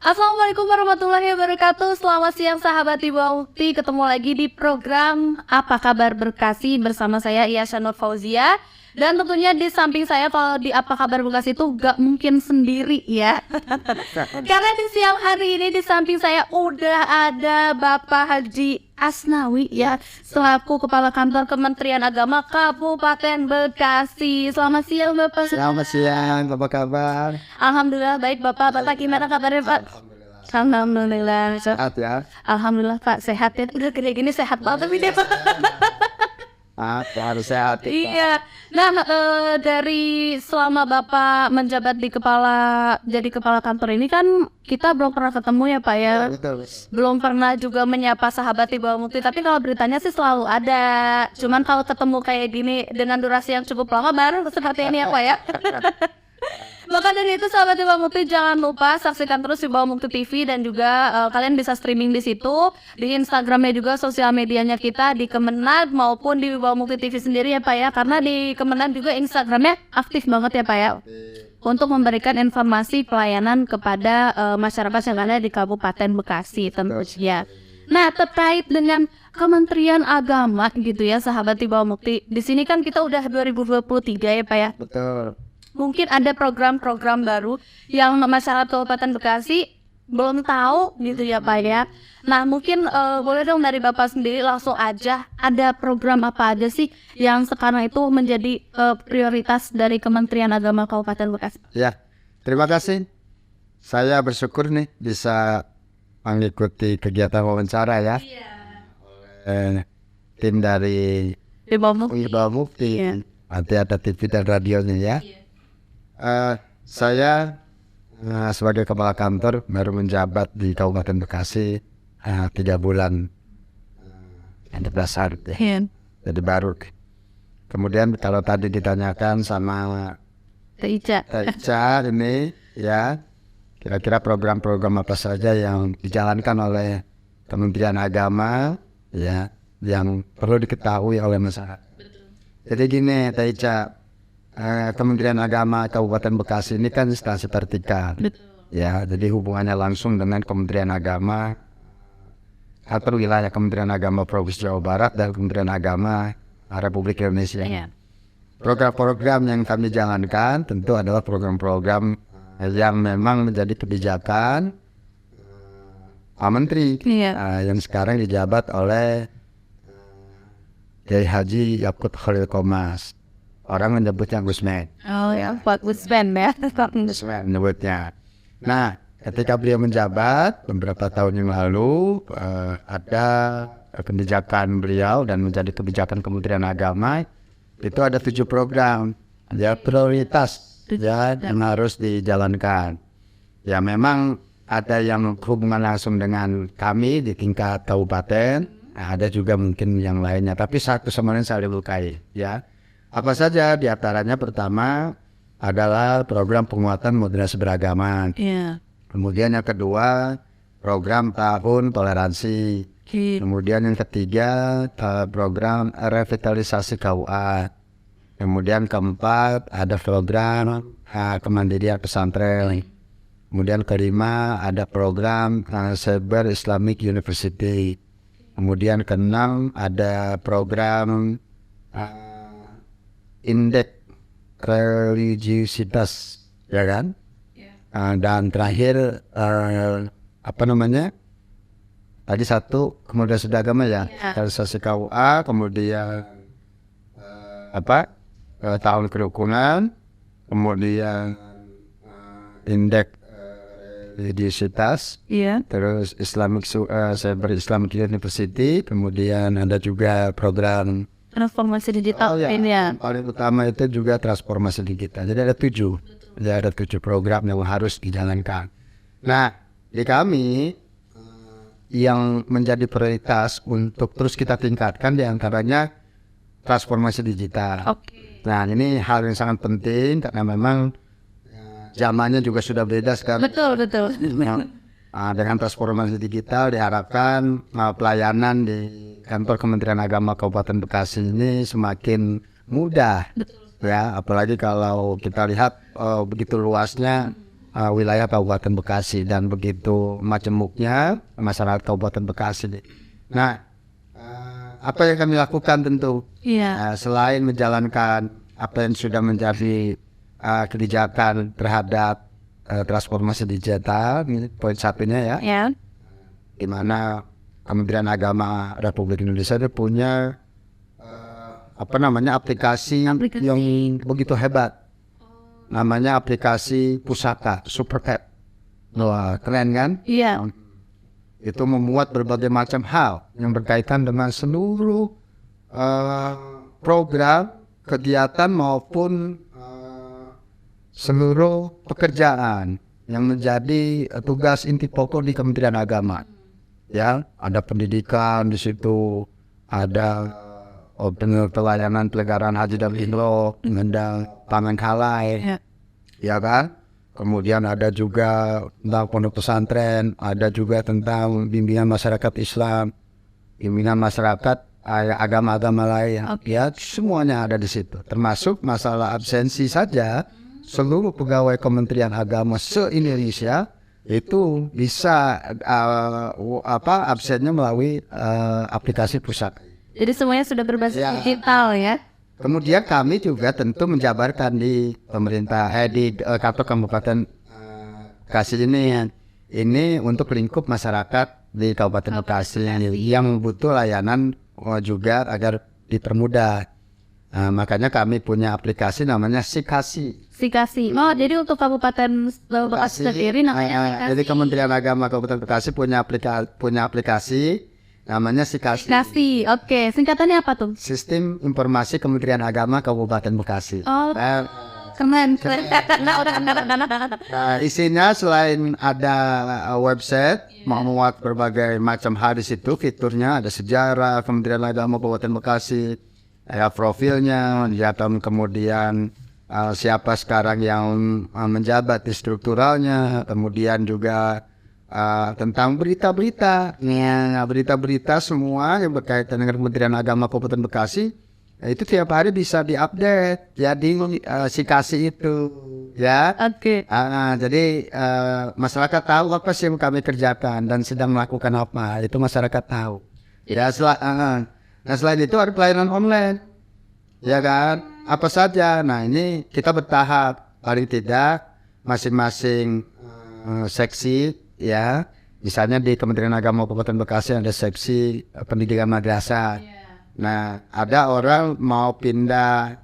Assalamualaikum warahmatullahi wabarakatuh. Selamat siang sahabat Ibu Mukti. Ketemu lagi di program Apa Kabar Bekasi bersama saya Iyasha Nur Fauzia. Dan tentunya di samping saya kalau di Apa Kabar Bekasi itu gak mungkin sendiri ya. Karena di siang hari ini di samping saya udah ada Bapak Haji Asnawi ya, selaku Kepala Kantor Kementerian Agama Kabupaten Bekasi. Selamat siang Bapak. Selamat siang, apa kabar? Alhamdulillah baik Bapak. Bapak gimana kabarnya Pak? Alhamdulillah. Sehat ya? Alhamdulillah Pak, sehat ya. Udah gini sehat banget tapi dia Pak. Harus sehat. Iya. Nah, dari selama Bapak menjabat jadi kepala kantor ini kan kita belum pernah ketemu ya Pak ya. Betul. Belum pernah juga menyapa sahabat Ibu Mukti, tapi kalau beritanya sih selalu ada. Cuman kalau ketemu kayak gini dengan durasi yang cukup lama baru seperti ini ya Pak ya. Maka dari itu sahabat Ibu Mukti jangan lupa saksikan terus Ibu Mukti TV dan juga kalian bisa streaming di situ, di Instagramnya juga, sosial medianya kita di Kemenag maupun di Ibu Mukti TV sendiri ya Pak ya, karena di Kemenag juga Instagramnya aktif banget ya Pak ya untuk memberikan informasi pelayanan kepada masyarakat yang ada di Kabupaten Bekasi tentunya. Nah, terkait dengan Kementerian Agama gitu ya sahabat Ibu Mukti, di sini kan kita udah 2023 ya Pak ya. Betul. Mungkin ada program-program baru yang masyarakat Kabupaten Bekasi belum tahu gitu ya Pak ya. Nah mungkin boleh dong dari Bapak sendiri langsung aja, ada program apa aja sih yang sekarang itu menjadi prioritas dari Kementerian Agama Kabupaten Bekasi? Ya, terima kasih. Saya bersyukur nih bisa mengikuti kegiatan wawancara ya. Tim dari Ibu Mukti. Iya. Nanti ada TV dan radionya ya. Saya sebagai kepala kantor baru menjabat di Kabupaten Bekasi 3 bulan 11 hari ya. Jadi baru. Kemudian kalau tadi ditanyakan sama Ica ini ya, kira-kira program-program apa saja yang dijalankan oleh Kementerian Agama ya, yang perlu diketahui oleh masyarakat. Jadi gini Ica, Kementerian Agama Kabupaten Bekasi ini kan instansi vertikal. Ya, jadi hubungannya langsung dengan Kementerian Agama atau wilayah Kementerian Agama Provinsi Jawa Barat dan Kementerian Agama Republik Indonesia. Program-program yang kami jalankan tentu adalah program-program yang memang menjadi kebijakan Pak Menteri yang sekarang dijabat oleh Kiai Haji Yakut Khalil Qomas. Orang menyebutnya Gusmen. Oh ya, Pak Gusmen ya. Gusmen menyebutnya. Nah, ketika beliau menjabat beberapa tahun yang lalu, ada kebijakan beliau dan menjadi kebijakan Kementerian Agama, itu ada 7 program ya prioritas ya yang harus dijalankan. Ya memang ada yang hubungan langsung dengan kami di tingkat kabupaten, ada juga mungkin yang lainnya, tapi satu sama lain saling lukai ya. Apa saja diantaranya? Pertama adalah program penguatan moderasi beragama. Kemudian yang kedua program tahun toleransi. Kemudian yang ketiga program revitalisasi KUA. Kemudian keempat ada program kemandirian pesantren. Kemudian kelima ada program Cyber Islamic University. Kemudian keenam ada program indeks religiusitas ya kan, dan terakhir tadi satu kemudian sudah agama ya, realisasi KUA, kemudian tahun kerukunan, kemudian indeks religiusitas, terus Cyber Islamic University, kemudian ada juga program transformasi digital ini ya. Paling utama itu juga transformasi digital. Jadi ada 7. Jadi ada 7 program yang harus dijalankan. Nah, di kami yang menjadi prioritas untuk terus kita tingkatkan diantaranya transformasi digital. Nah, ini hal yang sangat penting karena memang zamannya juga sudah beda sekarang. Betul. Dengan transformasi digital diharapkan pelayanan di kantor Kementerian Agama Kabupaten Bekasi ini semakin mudah. Ya, apalagi kalau kita lihat begitu luasnya wilayah Kabupaten Bekasi, dan begitu majemuknya masyarakat Kabupaten Bekasi. Nah, apa yang kami lakukan tentu selain menjalankan apa yang sudah menjadi kebijakan terhadap transformasi digital, ini poin satunya ya, di mana Kementerian Agama Republik Indonesia itu punya aplikasi yang begitu hebat. Namanya aplikasi Pusaka Super App. Wah, keren kan? Iya. Itu memuat berbagai macam hal yang berkaitan dengan seluruh program, kegiatan maupun seluruh pekerjaan yang menjadi tugas inti pokok di Kementerian Agama. Ya, ada pendidikan di situ, ada pelayanan pelanggaran haji dan umroh, ada pangan halal, ya kan? Kemudian ada juga tentang pondok pesantren, ada juga tentang bimbingan masyarakat Islam, bimbingan masyarakat agama-agama lain, ya semuanya ada di situ. Termasuk masalah absensi saja, seluruh pegawai Kementerian Agama se-Indonesia itu bisa absennya melalui aplikasi Pusaka. Jadi semuanya sudah berbasis digital ya. Kemudian kami juga tentu menjabarkan di pemerintah di kantor Kabupaten Bekasi ini untuk lingkup masyarakat di Kabupaten Bekasi yang butuh layanan juga agar dipermudah. Makanya kami punya aplikasi namanya Sikasi. Oh, jadi untuk Kabupaten Bekasi sendiri namanya Sikasi. Jadi Kementerian Agama Kabupaten Bekasi punya aplikasi namanya Sikasi. Oke. Singkatannya apa tuh? Sistem Informasi Kementerian Agama Kabupaten Bekasi. Oh, keren. Nah, isinya selain ada website, memuat berbagai macam hal di situ, fiturnya ada sejarah Kementerian Agama Kabupaten Bekasi, ada profilnya, kemudian siapa sekarang yang menjabat di strukturalnya, kemudian juga tentang berita-berita semua yang berkaitan dengan Kementerian Agama Kabupaten Bekasi, itu tiap hari bisa diupdate ya di Sikasi itu ya. Jadi masyarakat tahu apa sih yang kami kerjakan dan sedang melakukan apa, itu masyarakat tahu ya. Nah, selain itu ada pelayanan online ya kan, apa saja. Nah, ini kita bertahap, paling tidak masing-masing seksi ya, misalnya di Kementerian Agama Kabupaten Bekasi ada seksi pendidikan madrasah. Nah, ada orang mau pindah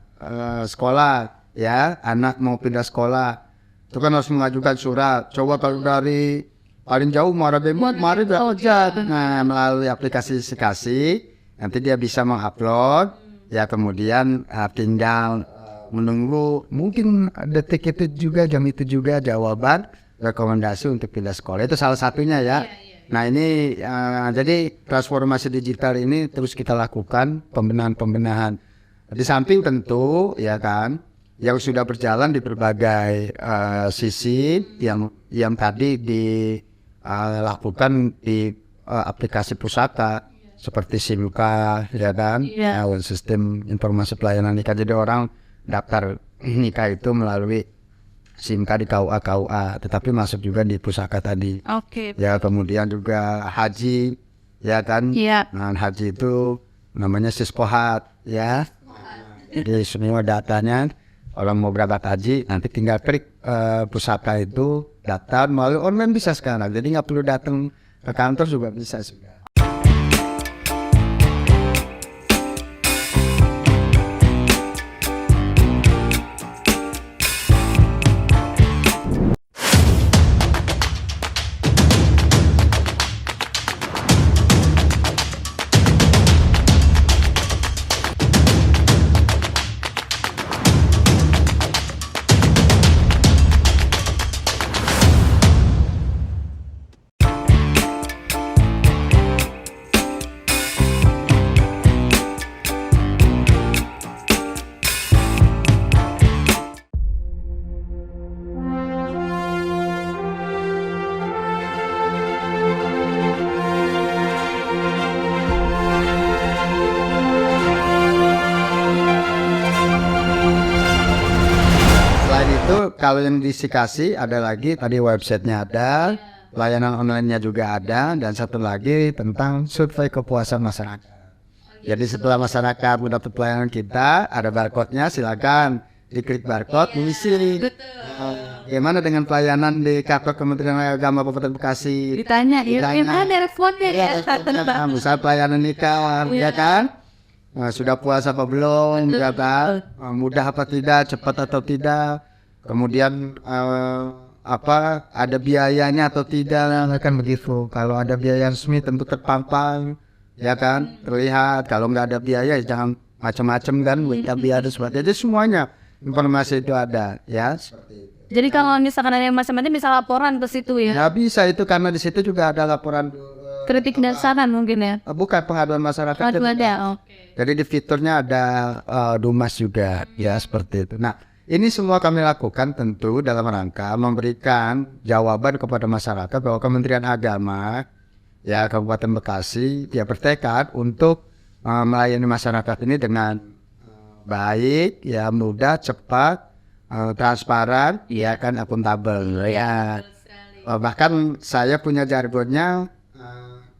sekolah ya, anak mau pindah sekolah, itu kan harus mengajukan surat. Coba kalau dari paling jauh mari nah, melalui aplikasi Sikasi nanti dia bisa mengupload ya, kemudian tinggal menunggu mungkin detik itu juga, jam itu juga jawaban rekomendasi untuk pindah sekolah. Itu salah satunya ya. Nah, ini jadi transformasi digital ini terus kita lakukan pembenahan. Di samping tentu ya kan yang sudah berjalan di berbagai sisi yang tadi dilakukan di aplikasi Pusaka seperti SIMKA ya kan, sistem informasi pelayanan nikah. Jadi orang daftar nikah itu melalui SIMKA di KUA, tetapi masuk juga di Pusaka tadi. Ya, kemudian juga haji ya kan. Nah, haji itu namanya Sispohat ya. Jadi semua datanya orang mau berangkat haji nanti tinggal klik Pusaka itu, daftar melalui online bisa sekarang. Jadi nggak perlu datang ke kantor juga bisa juga. kalau yang disikasi ada lagi tadi websitenya ada, layanan online-nya juga ada, dan satu lagi tentang survei kepuasan masyarakat. Jadi setelah masyarakat mendapat pelayanan kita, ada barcode-nya, silakan diklik barcode, mengisi. Gimana dengan pelayanan di kantor Kementerian Agama Kabupaten Bekasi? Ditanya, ada responnya ya. Nah, misal pelayanan nikah, ya kan? Nah, sudah puasa apa belum? Ya kan? Mudah apa tidak? Cepat atau tidak? Kemudian ada biayanya atau tidak? Kan begitu. Kalau ada biaya resmi tentu terpampang, ya kan? Terlihat. Kalau nggak ada biaya, jangan macam-macam kan? Minta biaya sebagainya. Jadi semuanya informasi itu ada, ya. Jadi kalau misalkan ada yang macam-macam bisa laporan ke situ ya? Ya bisa itu karena di situ juga ada laporan Kritik dan saran mungkin ya? bukan pengaduan masyarakat. Ada, Jadi di fiturnya ada Dumas juga, ya seperti itu. Nah, ini semua kami lakukan tentu dalam rangka memberikan jawaban kepada masyarakat bahwa Kementerian Agama, ya Kabupaten Bekasi, dia bertekad untuk melayani masyarakat ini dengan baik, ya mudah, cepat, transparan, ya kan akuntabel, ya. Bahkan saya punya jargonnya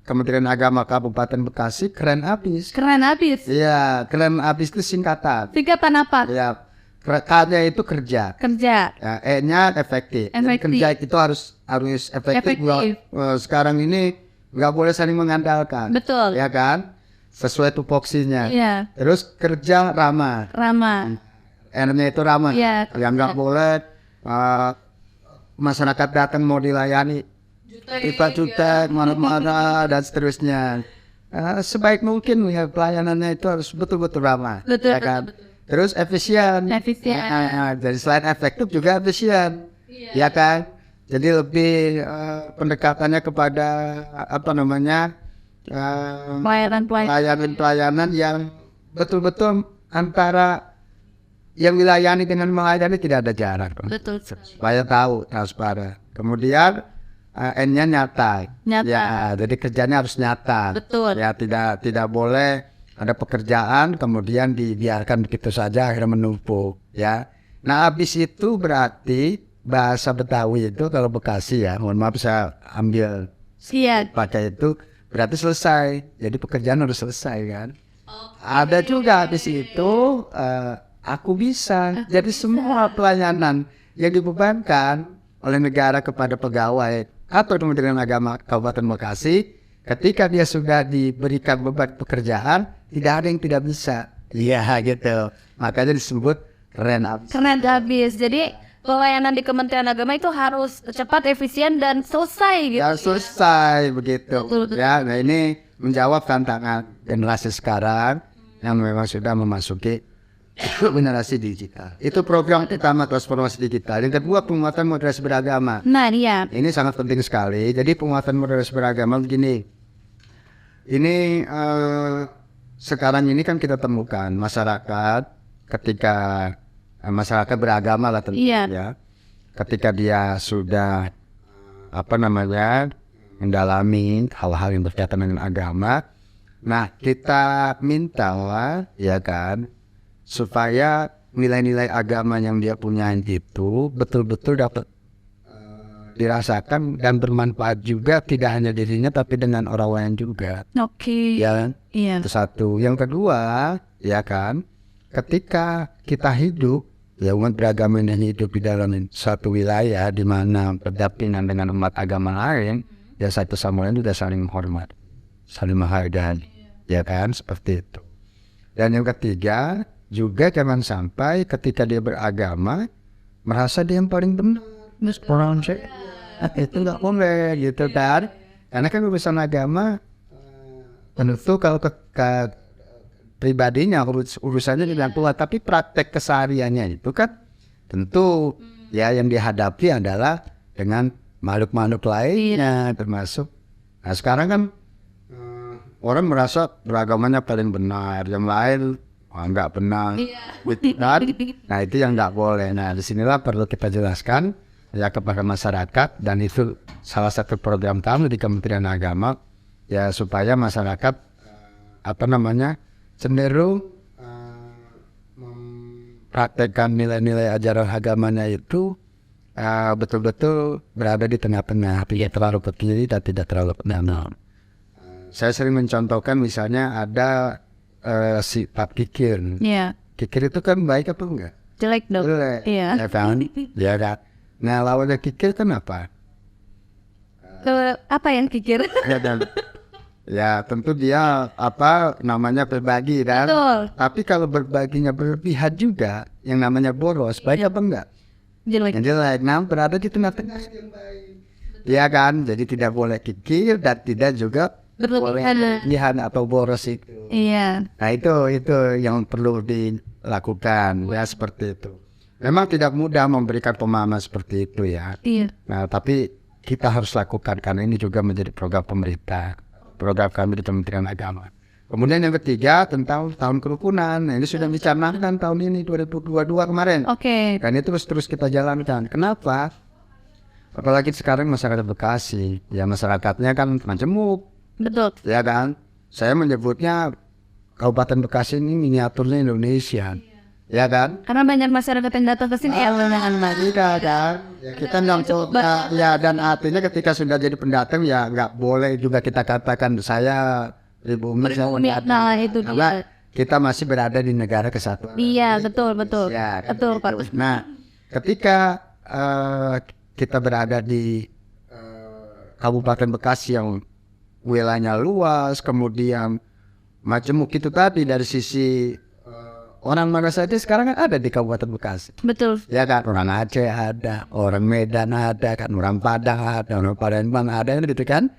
Kementerian Agama Kabupaten Bekasi keren abis. Keren abis. Iya, keren abis itu singkatan. Singkatan apa? Ya, K-nya itu kerja. Kerja. Ya, E-nya efektif. Kerja itu harus efektif. Sekarang ini nggak boleh saling mengandalkan. Betul. Ya kan? Sesuai tupoksinya. Iya. Terus kerja ramah. Ramah. R-nya itu ramah. Iya. Yang nggak boleh masyarakat datang mau dilayani juta mana-mana dan seterusnya. Sebaik mungkin ya pelayanannya itu harus betul-betul ramah. Betul. Ya kan? Terus efisien. Jadi selain efektif juga efisien. Ya kan? Jadi lebih pendekatannya kepada pelayanan yang betul-betul antara yang dilayani dengan melayani tidak ada jarak. Betul. Supaya tahu transparan. Kemudian N-nya nyata. Ya, jadi kerjanya harus nyata. Betul. Ya, tidak boleh ada pekerjaan kemudian dibiarkan begitu saja akhirnya menumpuk, ya. Nah, habis itu berarti bahasa Betawi itu kalau Bekasi ya, mohon maaf saya ambil pakai itu berarti selesai. Jadi pekerjaan harus selesai kan. Ada juga habis itu aku bisa. Jadi semua pelayanan yang dibebankan oleh negara kepada pegawai atau Kementerian Agama Kabupaten Bekasi, ketika dia sudah diberikan beban pekerjaan, tidak ada yang tidak bisa. Iya gitu. Makanya disebut keren abis. Keren abis. Jadi pelayanan di Kementerian Agama itu harus cepat, efisien dan selesai gitu. Ya selesai begitu. Betul. Ya, nah ini menjawab tantangan generasi sekarang yang memang sudah memasuki generasi digital. Itu program utama transformasi digital. Yang kedua penguatan moderasi beragama. Nah, iya. Ini sangat penting sekali. Jadi penguatan moderasi beragama begini. Ini sekarang ini kan kita temukan masyarakat ketika masyarakat beragama lah tentunya. Iya. Ketika dia sudah mendalami hal-hal yang berkaitan dengan agama. Nah, kita minta lah, ya kan, supaya nilai-nilai agama yang dia punya itu betul-betul dapat dirasakan dan bermanfaat juga, tidak hanya dirinya tapi dengan orang lain juga. Oke. Ya, Iya. itu satu. Yang kedua, ya kan, ketika kita hidup, ya umat beragama ini hidup di dalam satu wilayah di mana berdampingan dengan umat agama lain, ya satu sama lain sudah saling menghormat, saling menghargai, ya kan, seperti itu. Dan yang ketiga, juga jangan sampai ketika dia beragama merasa dia yang paling benar. Orang itu nggak boleh gitu kan. Karena kan urusan agama tentu kalau ke pribadinya urusannya dengan Tuhan, tapi praktek kesehariannya itu kan tentu ya yang dihadapi adalah dengan makhluk-makhluk lainnya termasuk. Nah sekarang kan orang merasa beragamanya paling benar, yang lain nggak benar, benar. Nah itu yang nggak boleh. Nah disinilah perlu kita jelaskan ya kepada masyarakat, dan itu salah satu program kami di Kementerian Agama ya, supaya masyarakat cenderung mempraktekkan nilai-nilai ajaran agamanya itu betul-betul berada di tengah-tengah, tidak terlalu ke kiri dan tidak terlalu ke kanan. Saya sering mencontohkan misalnya ada sifat kikir. Iya. Kikir itu kan baik apa enggak? Jelek dong. Jelek. Iya. Ya kan? Ya kan? Nah lawannya kikir kan apa? Apa yang kikir? Ya tentu dia apa namanya berbagi kan. Betul. Tapi kalau berbaginya berlebihan juga, yang namanya boros, baik apa enggak? Jelek. Yang jelek. Nah berada di tengah-tengah yang baik. Ya kan, jadi tidak boleh kikir dan tidak juga boleh berlebihan atau boros itu. Iya. Nah itu yang perlu dilakukan ya seperti itu. Memang tidak mudah memberikan pemahaman seperti itu ya. Iya. Nah tapi kita harus lakukan karena ini juga menjadi program pemerintah. Program kami di Kementerian Agama. Kemudian yang ketiga tentang tahun kerukunan. Nah, ini sudah dicanangkan tahun ini 2022 kemarin. Oke. Dan itu terus kita jalankan. Kenapa? Apalagi sekarang masyarakat Bekasi, ya masyarakatnya kan majemuk, Betul. ya kan? Saya menyebutnya Kabupaten Bekasi ini miniaturnya Indonesia, ya kan? Karena banyak masyarakat yang datang ke sini Tidak kan? Ya, kita nggak coba ya, dan artinya ketika sudah jadi pendatang ya nggak boleh juga kita katakan saya pribumi. Nah itu Karena dia. kita masih berada di negara kesatuan. Iya, betul. Ya, kan? Betul, Pak. Nah, ketika kita berada di Kabupaten Bekasi yang wilayahnya luas, kemudian majemuk itu tadi dari sisi orang mana saja sekarang kan ada di Kabupaten Bekasi. Betul. Ya kan, orang Aceh ada, orang Medan ada, kan orang Padang ada, orang Palembang ada kan gitu kan.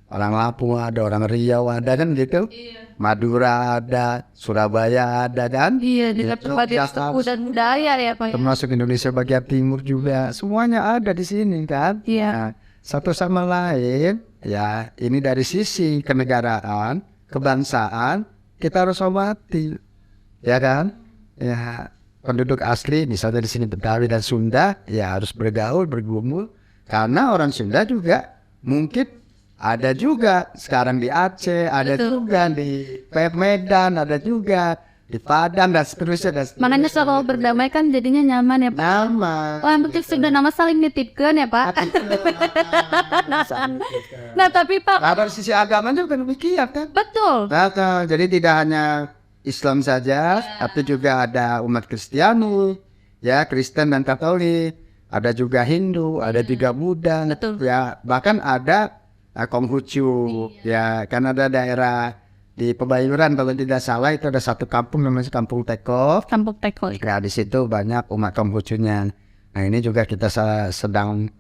Orang Lampung ada, orang Riau ada kan gitu. Madura ada, Surabaya ada kan. Iya, di Ya, berbagai Jogja, suku dan budaya ya, Pak. termasuk Indonesia bagian timur juga, semuanya ada di sini kan. Iya. Nah, satu sama lain ya, ini dari sisi kenegaraan, kebangsaan kita harus hormati, ya kan? Ya penduduk asli misalnya di sini Betawi dan Sunda ya harus bergaul bergumul, karena orang Sunda juga mungkin ada juga sekarang di Aceh, ada juga di Medan, ada juga di Padang dan seterusnya. Makanya kalau berdamai kan jadinya nyaman ya, Pak. Nama. Oh, yang penting sudah nama saling nitipkan ya, Pak. Nah, tapi Pak, Nah, dari sisi agama juga demikian kan. betul. Nah, jadi tidak hanya Islam saja, tapi juga ada umat Kristiani, ya Kristen dan Katolik, ada juga Hindu, ada juga Buddha, Betul. ya bahkan ada Konghucu, ya kan ada daerah di Pebayuran kalau tidak salah itu ada satu kampung namanya Kampung Teko. Kampung Teko. Ya di situ banyak umat Konghucunya. Nah ini juga kita sedang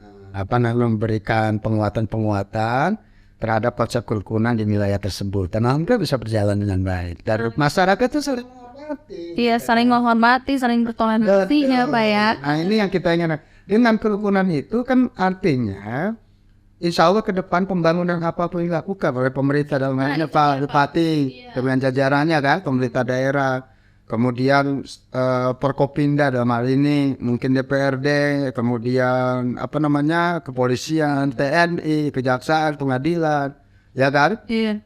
memberikan penguatan terhadap konsep kerukunan di wilayah tersebut. Dan alhamdulillah bisa berjalan dengan baik. Dan masyarakat itu saling menghormati. Iya, saling menghormati, saling bertoleransi ya, Pak ya. Nah ini yang kita ingat. Dengan kerukunan itu kan artinya insya Allah ke depan pembangunan apapun yang dilakukan oleh pemerintah dalam hal ini Pak Bupati dengan jajarannya kan, pemerintah daerah, kemudian Forkopimda dalam hal ini mungkin DPRD, kemudian kepolisian, TNI, kejaksaan, pengadilan, ya kan? Iya,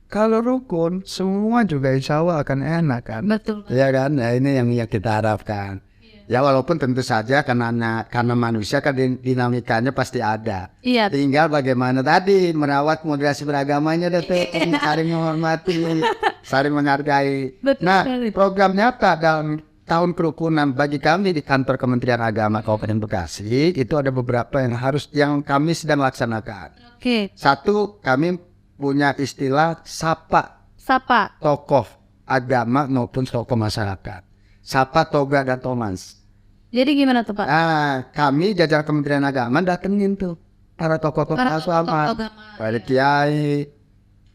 Kalau rukun semua juga insya Allah akan enak kan? betul. Ya kan? Nah, ini yang kita harapkan. Ya walaupun tentu saja karena manusia kan dinamikanya pasti ada. Iya, Tinggal bagaimana tadi merawat moderasi beragamanya saling menghormati, saling menghargai. Betul Nah, sekali. program nyata dalam tahun kerukunan bagi kami di kantor Kementerian Agama Kabupaten Bekasi itu ada beberapa yang kami sedang laksanakan. oke. Satu, kami punya istilah sapa Sapa. tokoh agama maupun tokoh masyarakat. Sapa Toga dan Thomas. Jadi gimana tuh, Pak? Nah, kami jajaran Kementerian Agama datengin tuh para tokoh-tokoh Para agama, tokoh agama. para kiai,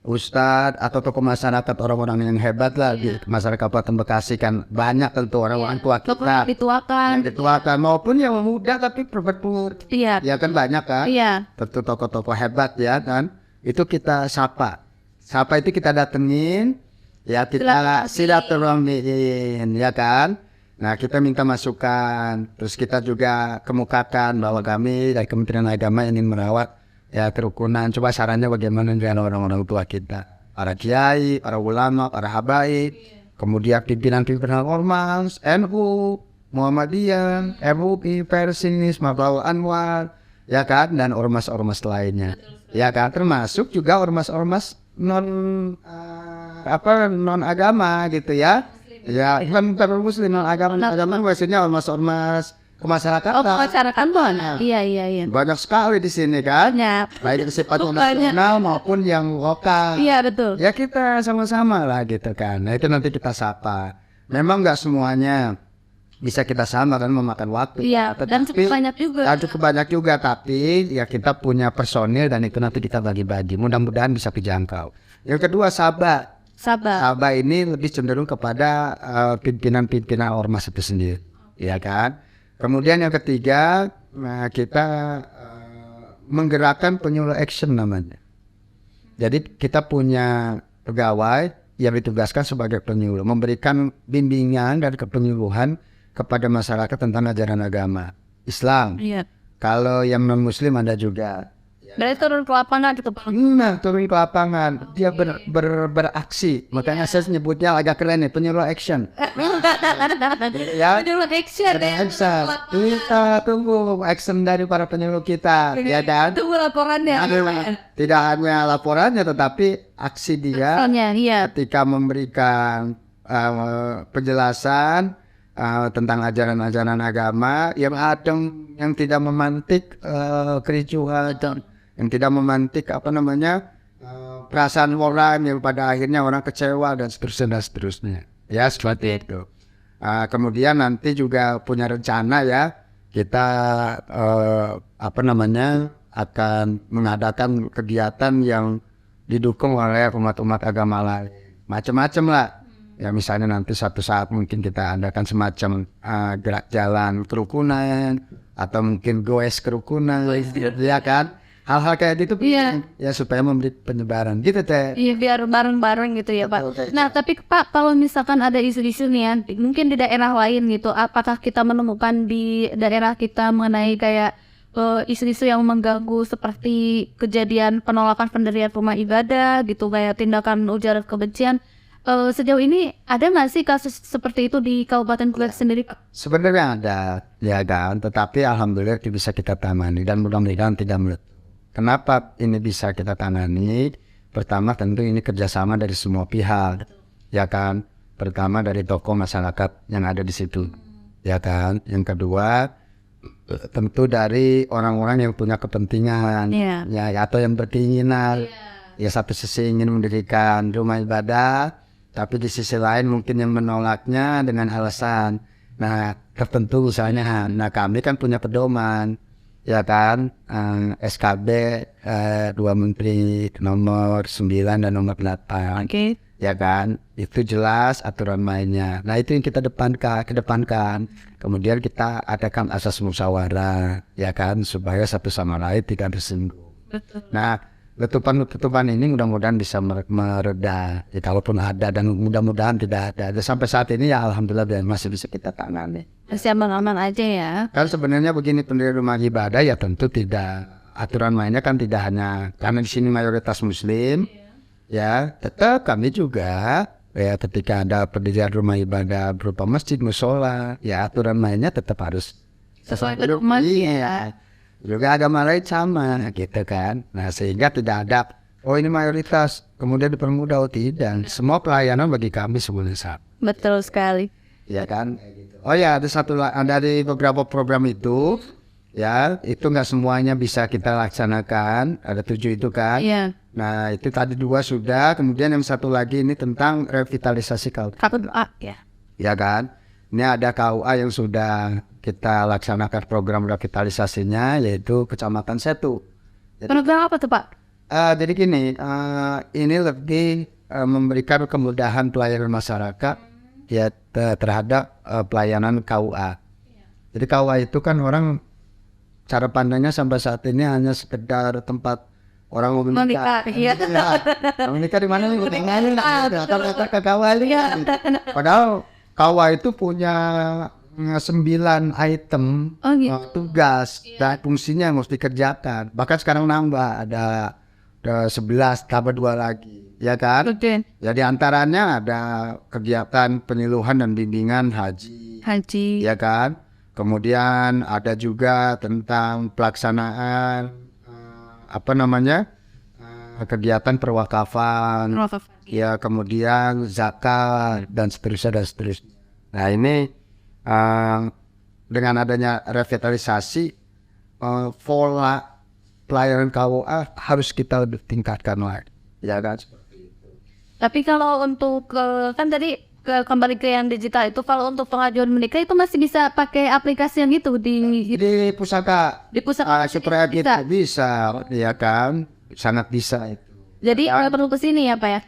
ustadz atau tokoh masyarakat orang-orang yang hebat lah di masyarakat Kabupaten Bekasi kan banyak tentu orang-orang tua Tokoh kita yang dituakan. yang dituakan maupun yang muda tapi berumur. Iya. Ya kan banyak kan? Iya. Tentu tokoh-tokoh hebat ya kan. Itu kita sapa. Sapa itu kita datengin, ya kita silaturahmiin ya kan. Nah kita minta masukan, terus kita juga kemukakan bahwa kami dari Kementerian Agama ingin merawat ya kerukunan. Coba sarannya bagaimana dengan orang-orang tua kita, para kiai, para ulama, para habaib, kemudian pimpinan-pimpinan ormas, NU, Muhammadiyah, MUI, Persis, Mablaul Anwar, ya kan, dan ormas-ormas lainnya. Ya kan, termasuk juga ormas-ormas non agama gitu ya. Ya, kan muslim non agama, maksudnya ormas-ormas kemasyarakatan. Masyarakat mana? Iya. Banyak sekali di sini kan. Banyak. Baik sifat nasional maupun yang lokal. Iya, betul. Ya kita sama-sama lah gitu kan. Nah itu nanti kita sapa. Memang nggak semuanya bisa kita sama kan, memakan waktu. Iya, dan cukup banyak juga. Cukup banyak juga, tapi ya kita punya personil dan itu nanti kita bagi-bagi. Mudah-mudahan bisa dijangkau. Yang kedua sahabat ini lebih cenderung kepada pimpinan-pimpinan ormas itu sendiri, ya kan. Kemudian yang ketiga kita menggerakkan penyuluh action namanya. Jadi kita punya pegawai yang ditugaskan sebagai penyuluh, memberikan bimbingan dan kepenyuluhan kepada masyarakat tentang ajaran agama Islam. Iya. Kalau yang non Muslim ada juga. Berarti turun ke lapangan gitu Pak. Nah, turun ke lapangan, dia beraksi. Makanya saya sebutnya agak keren nih, penyuluh action. Ya, Penyuluh action ya. action. Kita tunggu action dari para penyuluh kita, ya dan Tunggu laporannya. tidak hanya laporannya, tetapi aksi dia Iya. ketika memberikan penjelasan tentang ajaran-ajaran agama yang adem, yang tidak memantik kericuhan, yang tidak memantik perasaan orang yang pada akhirnya orang kecewa dan seterusnya. Ya seperti itu. Kemudian nanti juga punya rencana ya, kita akan mengadakan kegiatan yang didukung oleh umat-umat agama lain, macam-macam lah. Ya misalnya nanti suatu saat mungkin kita adakan semacam gerak jalan kerukunan atau mungkin goes kerukunan, ya kan? Hal-hal kayak gitu ya supaya memberi penyebaran gitu teh. Iya, biar bareng-bareng gitu ya Pak. Nah tapi Pak, kalau misalkan ada isu-isu nih ya, mungkin di daerah lain gitu, apakah kita menemukan di daerah kita mengenai kayak isu-isu yang mengganggu seperti kejadian penolakan pendirian rumah ibadah gitu, kayak tindakan ujaran kebencian? Sejauh ini ada nggak sih kasus seperti itu di Kabupaten Kulit sendiri Pak? Sebenarnya ada, ya kan, tetapi alhamdulillah itu bisa kita tangani dan mudah-mudahan tidak meletup. Kenapa ini bisa kita tangani? Pertama tentu ini kerjasama dari semua pihak, ya kan. Pertama dari tokoh masyarakat yang ada di situ, ya kan. Yang kedua tentu dari orang-orang yang punya kepentingan, ya atau yang berkeinginan, ya satu sisi ingin mendirikan rumah ibadah, tapi di sisi lain mungkin yang menolaknya dengan alasan tertentu misalnya. Nah kami kan punya pedoman, ya kan, SKB 2 Menteri nomor 9 dan nomor 8, ya kan, itu jelas aturan mainnya. Nah itu yang kita kedepankan. Kemudian kita adakan asas musyawarah, ya kan, supaya satu sama lain tidak tersinggung. Nah letupan ini mudah-mudahan bisa mereda, ya, kalaupun ada, dan mudah-mudahan tidak ada. Dan sampai saat ini ya alhamdulillah masih bisa kita tangani. Masih aman-aman aja ya. Kan sebenarnya begini, pendiri rumah ibadah ya tentu tidak, aturan mainnya kan tidak hanya karena di sini mayoritas Muslim, ya tetap kami juga ya ketika ada pendirian rumah ibadah berupa masjid, musola, ya aturan mainnya tetap harus Sesuai dengan ya. Juga agama lain sama gitu kan. Nah sehingga tidak ada ini mayoritas kemudian dipermudah, tidak. Semua pelayanan bagi kami sebenarnya sama. Betul sekali. Ya kan. Oh ya, ada di beberapa program itu, ya itu nggak semuanya bisa kita laksanakan. Ada 7 itu kan. Iya. Nah itu tadi 2 sudah. Kemudian yang satu lagi ini tentang revitalisasi KUA. Ya kan. Ini ada KUA yang sudah kita laksanakan program revitalisasinya, yaitu Kecamatan Setu. Program apa tuh Pak? Jadi gini, ini lebih memberikan kemudahan pelayanan masyarakat ya terhadap pelayanan KUA. Jadi KUA itu kan orang cara pandangnya sampai saat ini hanya sekedar tempat orang mau menikah. Menikah di mana nih? Kata ke KUA ini. Padahal KUA itu punya 9 item tugas dan fungsinya yang harus dikerjakan. Bahkan sekarang nambah ada 11 tambah 2 lagi, ya kan? Oke. Ya di antaranya ada kegiatan penyuluhan dan bimbingan haji, Haji. ya kan? Kemudian ada juga tentang pelaksanaan kegiatan perwakafan, Wakaf. ya kemudian zakat dan seterusnya dan seterusnya. Nah ini dengan adanya revitalisasi pola pelayanan KUA harus kita lebih tingkatkan lagi, ya kan? Tapi kalau untuk kan tadi kembali ke yang digital itu, kalau untuk pengajuan menikah itu masih bisa pakai aplikasi yang itu Di pusaka, di pusat supaya kita bisa, ya kan? Sangat bisa itu. Jadi nggak perlu ke sini ya Pak ya?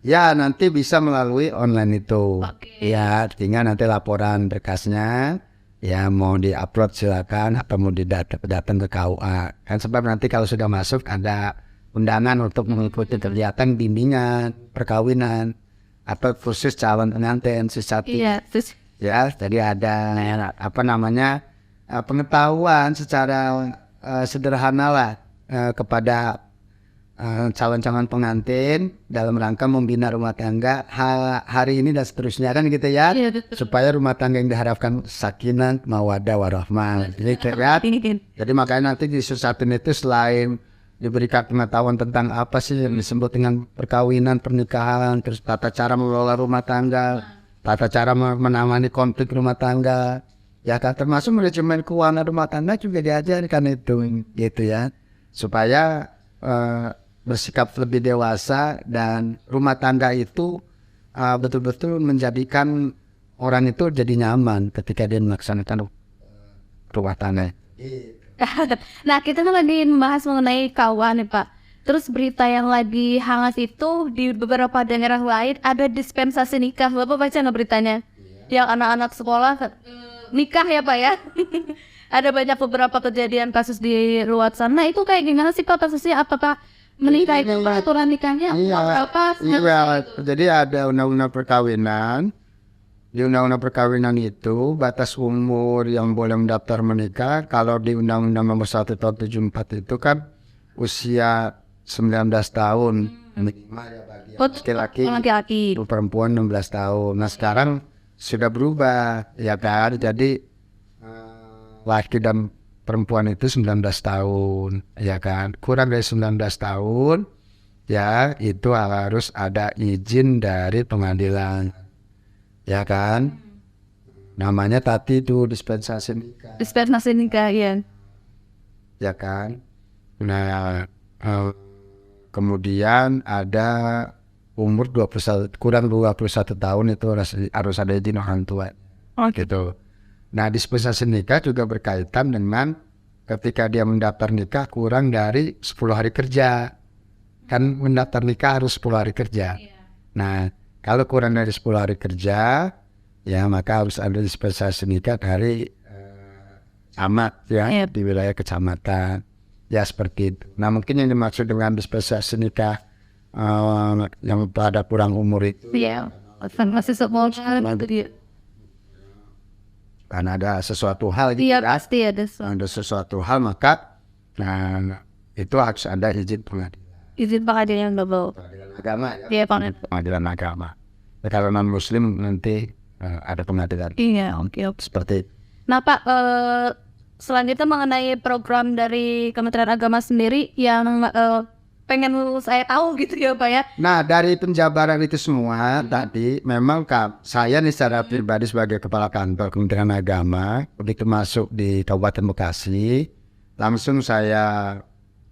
Ya nanti bisa melalui online itu. Oke. Ya tinggal nanti laporan berkasnya, ya mau diupload silakan atau mau datang ke KUA. Kan sebab nanti kalau sudah masuk ada undangan untuk mengikuti kegiatan bimbingan perkawinan atau khusus calon pengantin sejati. Iya. Terus Ya, jadi ada pengetahuan secara sederhana lah kepada calon-calon pengantin dalam rangka membina rumah tangga hari ini dan seterusnya kan gitu ya. Iya, betul. Supaya rumah tangga yang diharapkan sakinah, mawaddah, warahmah. Jadi makanya nanti di Susatin itu selain diberikan pengetahuan tentang apa sih yang disebut dengan perkawinan, pernikahan, terus tata cara mengelola rumah tangga, tata cara menangani konflik rumah tangga, ya kan, termasuk manajemen keuangan rumah tangga juga diajarkan itu, gitu ya, supaya bersikap lebih dewasa dan rumah tangga itu betul-betul menjadikan orang itu jadi nyaman ketika dia melaksanakan rumah tangga. Nah, kita kan lagi membahas mengenai KUA nih Pak. Terus berita yang lagi hangat itu di beberapa daerah lain ada dispensasi nikah. Bapak baca nggak beritanya? Yang anak-anak sekolah nikah ya Pak ya? Ada banyak beberapa kejadian kasus di luar sana. Itu kayak gimana sih Pak kasusnya? Apakah menikah itu peraturan nikahnya? Iya. Jadi ada undang-undang perkawinan. Di undang-undang perkawinan itu batas umur yang boleh mendaftar menikah kalau di undang-undang nomor 1 tahun 74 itu kan usia 19 tahun minimal ya bagi laki-laki, perempuan 16 tahun. Nah sekarang sudah berubah ya kan, jadi laki dan perempuan itu 19 tahun ya kan, kurang dari 19 tahun ya itu harus ada izin dari pengadilan. Ya kan, namanya tadi itu dispensasi nikah. Dispensasi nikah ya. Ya kan. Nah, kemudian ada umur 21, kurang 21 tahun itu harus ada izin orang tua. Gitu. Nah, dispensasi nikah juga berkaitan dengan ketika dia mendaftar nikah kurang dari 10 hari kerja. Kan mendaftar nikah harus 10 hari kerja. Nah, kalau kurang dari 10 hari kerja, ya maka harus ada dispensasi nikah dari camat ya, di wilayah kecamatan. Ya seperti itu. Nah mungkin yang dimaksud dengan dispensasi nikah yang pada kurang umur itu. Iya, masih semua Karena ada sesuatu hal. Iya pasti ada. Ada sesuatu hal maka itu harus ada izin pengadilan. Izin pengadilan double. Pengadilan agama ya. Iya Pak. Pengadilan agama. Kalau non muslim nanti ada pengadilan. Iya, oke. Seperti itu. Nah Pak, selanjutnya mengenai program dari Kementerian Agama sendiri yang pengen saya tahu gitu ya Pak ya. Nah dari penjabaran itu semua tadi memang saya nih secara pribadi sebagai kepala kantor Kementerian Agama begitu masuk di Kabupaten Bekasi langsung saya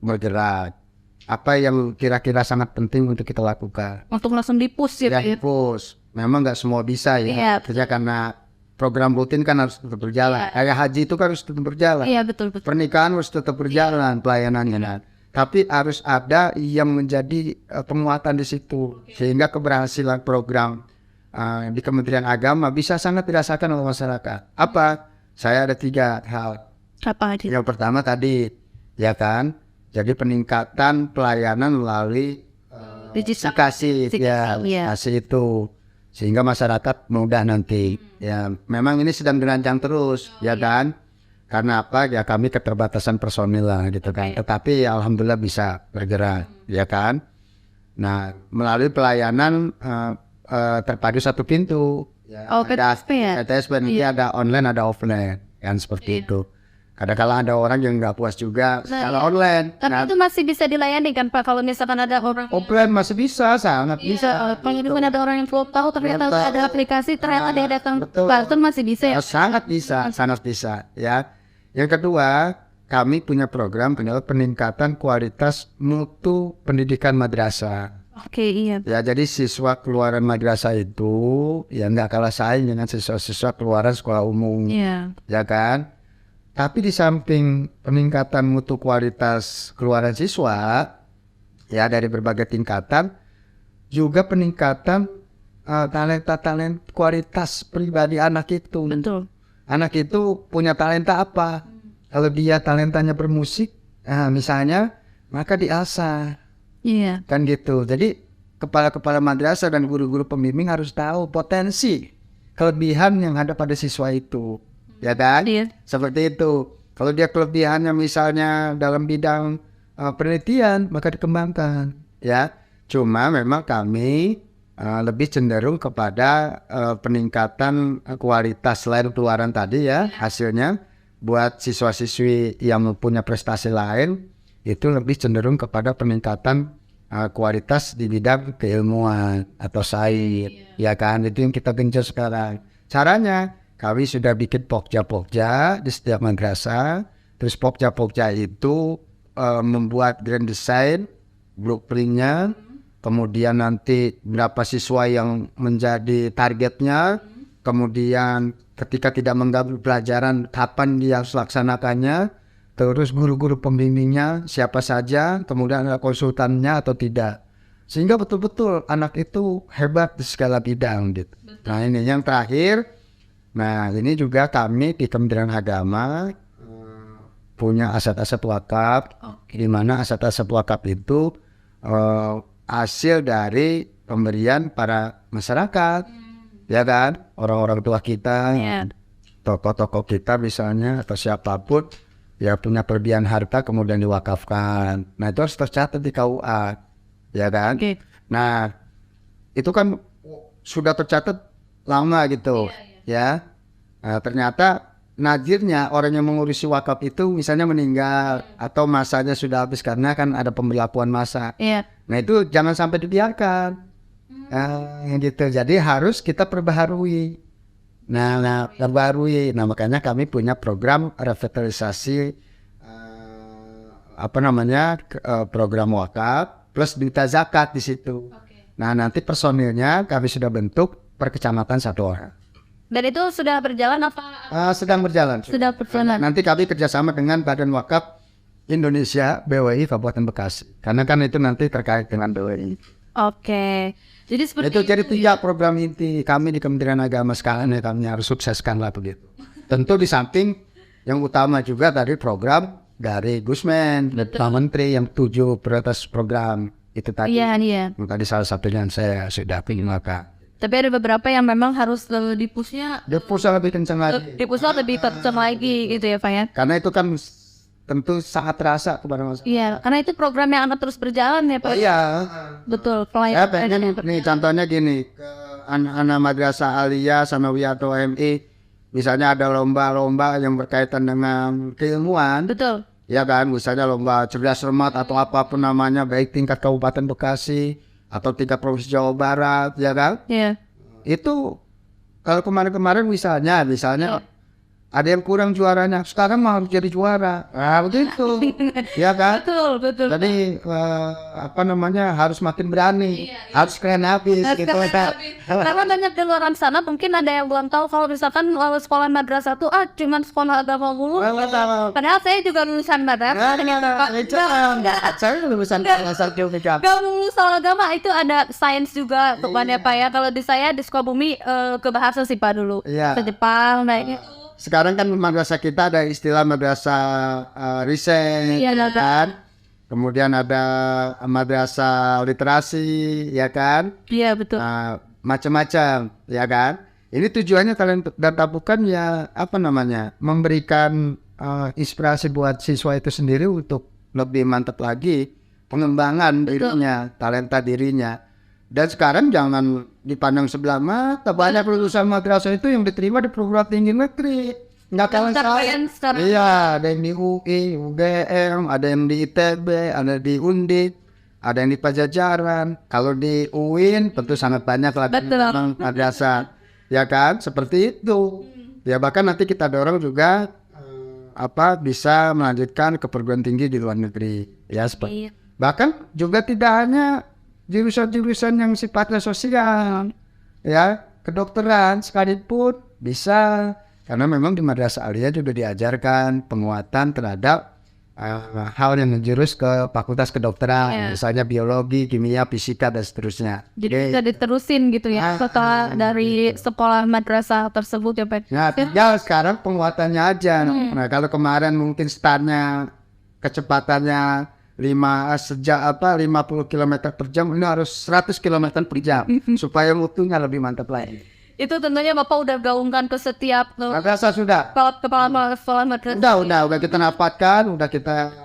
bergerak. Apa yang kira-kira sangat penting untuk kita lakukan? Untuk langsung di-push ya? Push. Memang nggak semua bisa ya. Iya. Karena program rutin kan harus tetap berjalan. Iya. Kayak haji itu kan harus tetap berjalan. Iya betul. Pernikahan harus tetap berjalan pelayanannya. Nah. Tapi harus ada yang menjadi penguatan di situ. Sehingga keberhasilan program di Kementerian Agama bisa sangat dirasakan oleh masyarakat. Apa? Saya ada 3 hal. Apa aja? Yang pertama tadi, ya kan? Jadi peningkatan pelayanan melalui aplikasi itu sehingga masyarakat mudah nanti. Ya, memang ini sedang dirancang terus, ya kan? Karena apa? Ya kami keterbatasan personil lah gitu kan. Tetapi alhamdulillah bisa bergerak, ya kan? Nah, melalui pelayanan terpadu satu pintu. Ya, Oh, PTSP ya? PTSP nanti ada online, ada offline, kan seperti itu. Kadang-kala ada orang yang nggak puas juga secara online. Tapi itu masih bisa dilayani kan Pak kalau misalkan ada orang Offline masih bisa, sangat bisa. kalau itu ada orang yang belum tahu ternyata ada aplikasi ternyata dia datang Betul. Banten masih bisa ya. Sangat bisa, sangat bisa. Ya. Yang kedua, kami punya program peningkatan kualitas mutu pendidikan madrasah. Oke, iya. Ya, jadi siswa keluaran madrasah itu ya nggak kalah saing dengan siswa-siswa keluaran sekolah umum, Iya. ya kan? Tapi di samping peningkatan mutu kualitas keluaran siswa, ya dari berbagai tingkatan, juga peningkatan talenta-talenta kualitas pribadi anak itu. Betul. Anak itu punya talenta apa? Kalau dia talentanya bermusik, misalnya, maka diasah. Iya. Kan gitu. Jadi kepala-kepala madrasah dan guru-guru pembimbing harus tahu potensi kelebihan yang ada pada siswa itu, ya kan? Iya. Seperti itu. Kalau dia kelebihannya misalnya dalam bidang penelitian, maka dikembangkan, ya. Cuma memang kami lebih cenderung kepada peningkatan kualitas selain keluaran tadi ya hasilnya buat siswa-siswi yang punya prestasi lain. Itu lebih cenderung kepada peningkatan kualitas di bidang keilmuan atau sains, ya kan? Itu yang kita genjot sekarang. Caranya, kami sudah bikin pokja-pokja di setiap madrasah. Terus pokja-pokja itu membuat grand design, blueprintnya, kemudian nanti berapa siswa yang menjadi targetnya, kemudian ketika tidak menggabung pelajaran, kapan dia harus laksanakannya, terus guru-guru pembimbingnya siapa saja, kemudian ada konsultannya atau tidak, sehingga betul-betul anak itu hebat di segala bidang gitu. Nah ini yang terakhir, nah ini juga kami di Kementerian Agama punya aset-aset wakaf, di mana aset-aset wakaf itu hasil dari pemberian para masyarakat, ya kan, orang-orang tua kita, tokoh-tokoh kita misalnya atau siapapun ya punya kelebihan harta kemudian diwakafkan. Nah itu harus tercatat di KUA, ya kan? Oke. Nah itu kan sudah tercatat lama gitu, ya. Nah, ternyata nazirnya orang yang mengurusi wakaf itu misalnya meninggal atau masanya sudah habis karena kan ada pemberlakuan masa. Iya. Nah itu jangan sampai dibiarkan, gitu. Jadi harus kita perbaharui. Nah, makanya kami punya program revitalisasi program wakaf plus duta zakat di situ. Nah, nanti personilnya kami sudah bentuk per kecamatan 1 orang. Dan itu sudah berjalan apa? Sedang berjalan. Sudah berjalan. Nanti kami kerjasama dengan Badan Wakaf Indonesia BWI Kabupaten Bekasi. Karena kan itu nanti terkait dengan BWI. Oke. Jadi seperti Itu jadi 3 program inti kami di Kementerian Agama sekarang ya, kami harus sukseskan lah begitu. Tentu di samping yang utama juga dari program dari Gusmen, Pak Menteri yang 7 prioritas program itu tadi. Iya. Tadi salah satunya yang saya sudah maka. Tapi ada beberapa yang memang harus dipusnya Dia pusat lebih kencang lagi. lebih kencang lagi gitu ya Pak ya. Karena itu kan tentu sangat terasa kepada masyarakat. Iya, karena itu program yang akan terus berjalan ya Pak. Iya. Betul. Saya pengen nih contohnya gini, ke anak-anak madrasah aliyah sanawiyah atau MI, misalnya ada lomba-lomba yang berkaitan dengan keilmuan. Betul. Ya kan, misalnya lomba cerdas cermat atau apapun namanya, baik tingkat Kabupaten Bekasi atau tingkat Provinsi Jawa Barat, ya kan? Iya. Itu kalau kemarin-kemarin misalnya ada yang kurang juaranya, sekarang mau jadi juara. Nah, begitu. Ya kan? Betul. Jadi harus makin berani, harus keren habis gitu. Karena banyak di luar sana mungkin ada yang belum tahu kalau misalkan sekolah madrasah tuh cuman sekolah agama mulu. Padahal saya juga lulusan madrasah. Saya lulusan madrasah juga. Gak lulus soal agama, itu ada sains juga kebanyakan Pak ya. Kalau di saya di Sukabumi ke bahasa sih Pak dulu. Iya. Ke Jepang, gitu. Sekarang kan madrasah kita ada istilah madrasah riset, kan? Kemudian ada madrasah literasi, ya kan? Iya betul. Macam-macam, ya kan? Ini tujuannya kalian dan bukan ya memberikan inspirasi buat siswa itu sendiri untuk lebih mantap lagi pengembangan dirinya, talenta dirinya. Dan sekarang jangan dipandang sebelah mata, banyak lulusan madrasah itu yang diterima di perguruan tinggi negeri. Nggak kalah saya. Iya, ada yang di UI, UGM, ada yang di ITB, ada di Undip, ada yang di Pajajaran. Kalau di UIN tentu sangat banyak lah madrasah, ya kan? Seperti itu. Ya bahkan nanti kita dorong juga bisa melanjutkan ke perguruan tinggi di luar negeri. Ya seperti. Bahkan juga tidak hanya jurusan-jurusan yang sifatnya sosial, ya kedokteran sekalipun bisa, karena memang di madrasah aliyah juga diajarkan penguatan terhadap hal yang menjurus ke fakultas kedokteran, misalnya biologi, kimia, fisika dan seterusnya. Jadi bisa diterusin gitu ya setelah dari sekolah madrasah tersebut ya Pak. Nah, tinggal sekarang penguatannya aja. Nah, kalau kemarin mungkin startnya kecepatannya 50 km per jam, ini harus 100 km per jam supaya mutunya lebih mantap lagi. Itu tentunya Bapak udah gaungkan ke setiap madrasah sudah. Kepala sekolah madrasah. Udah kita rapatkan, udah kita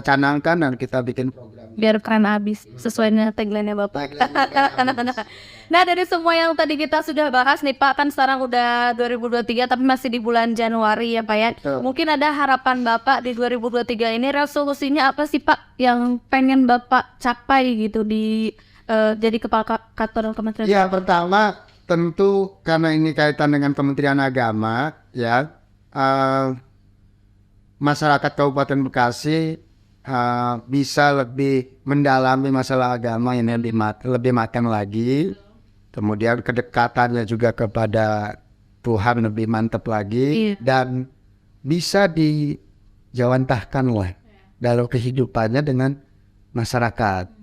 canangkan dan kita bikin program. Biar keren abis sesuai dengan tagline-nya Bapak. Nah, dari semua yang tadi kita sudah bahas nih Pak, kan sekarang udah 2023 tapi masih di bulan Januari ya Pak ya. Mungkin ada harapan Bapak di 2023 ini, resolusinya apa sih Pak yang pengen Bapak capai gitu di jadi kepala kantor kementerian? Ya, pertama tentu karena ini kaitan dengan Kementerian Agama ya, masyarakat Kabupaten Bekasi bisa lebih mendalami masalah agama ini lebih makan lagi, kemudian kedekatannya juga kepada Tuhan lebih mantap lagi, dan bisa dijawantahkan lah dalam kehidupannya dengan masyarakat.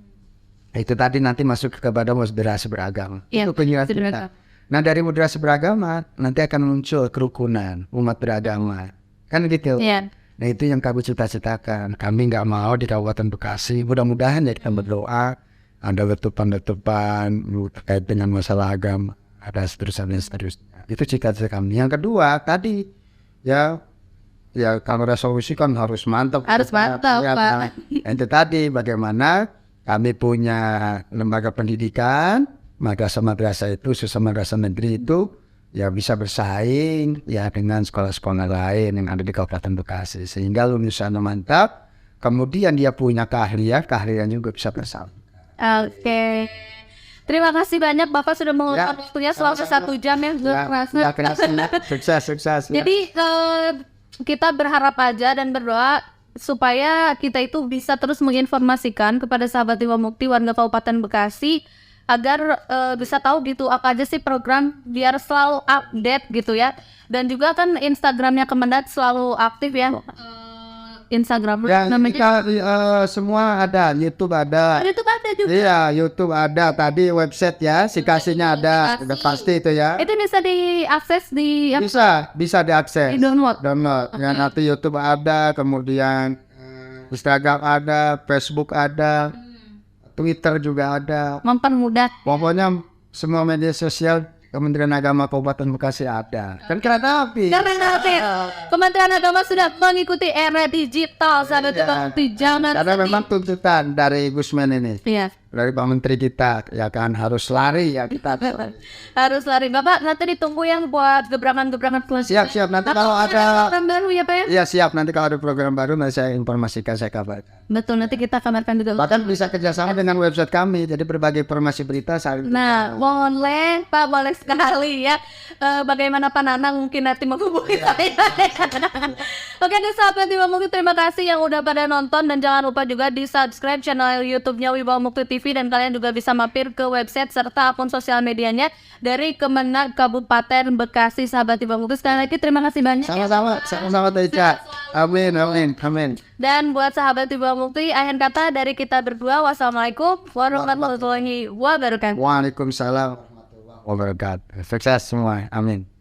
Itu tadi nanti masuk kepada moderasi beragama. Itu penyiaran kita. Nah, dari moderasi beragama nanti akan muncul kerukunan umat beragama, kan gitu. Nah, itu yang kami cita-citakan. Kami nggak mau di Kabupaten Bekasi, mudah-mudahan ya kita berdoa ada letupan-letupan terkait dengan masalah agama, ada seterusnya. Itu cita-cita kami. Yang kedua tadi ya kalau resolusi kan harus mantap. Harus mantap Pak. Itu tadi bagaimana kami punya lembaga pendidikan, madrasah-madrasah itu, khususnya madrasah negeri itu ya bisa bersaing ya dengan sekolah-sekolah lain yang ada di Kabupaten Bekasi, sehingga lulusannya mantap, kemudian dia punya keahlian juga bisa bersaing. Oke. Terima kasih banyak Bapak sudah meluangkan waktunya selama 1 jam ya. Sukses. Jadi kita berharap aja dan berdoa supaya kita itu bisa terus menginformasikan kepada sahabat Imam Mukti warga Kabupaten Bekasi agar bisa tahu gitu apa aja sih program biar selalu update gitu ya. Dan juga kan Instagramnya Kemendat selalu aktif ya. Instagram ya, namanya semua ada, YouTube ada. YouTube ada juga. Iya, YouTube ada. Tadi website ya, sikasinya ada, udah pasti itu ya. Itu bisa diakses di bisa diakses. Di download. Ya, nanti YouTube ada, kemudian Instagram ada, Facebook ada, Twitter juga ada. Mempermudah. Pokoknya semua media sosial Kementerian Agama Kabupaten Bekasi ada. Kan kereta api. Kementerian Agama sudah mengikuti era digital sahabat jangan. Karena memang tuntutan dari Gusman ini. Iya. Dari Pak Menteri kita ya kan harus lari ya kita. Harus lari. Bapak nanti ditunggu yang buat gebrakan-gebrakan Siap. Nanti kalau ada program baru ya Pak ya? Iya siap, nanti kalau ada program baru nanti saya informasikan, saya kabarkan. Betul, nanti kita kabarkan juga. Bahkan bisa kerjasama dengan website kami, jadi berbagai informasi berita saling. Nah, boleh Pak, boleh sekali ya. Bagaimana Pak Nanang mungkin nanti menghubungi saya. Oke deh sahabat Wibawa Mukti, terima kasih yang udah pada nonton, dan jangan lupa juga di subscribe channel YouTube-nya Wibawa Mukti TV, dan kalian juga bisa mampir ke website serta akun sosial medianya dari Kemenag Kabupaten Bekasi. Sahabat Wibawa Mukti, sekali lagi terima kasih banyak. Sama-sama Teca. Amin. Dan buat sahabat Wibawa Mukti, akhir kata dari kita berdua, wassalamualaikum warahmatullahi wabarakatuh. Waalaikumsalam warahmatullahi wabarakatuh. Sukses semua. Amin.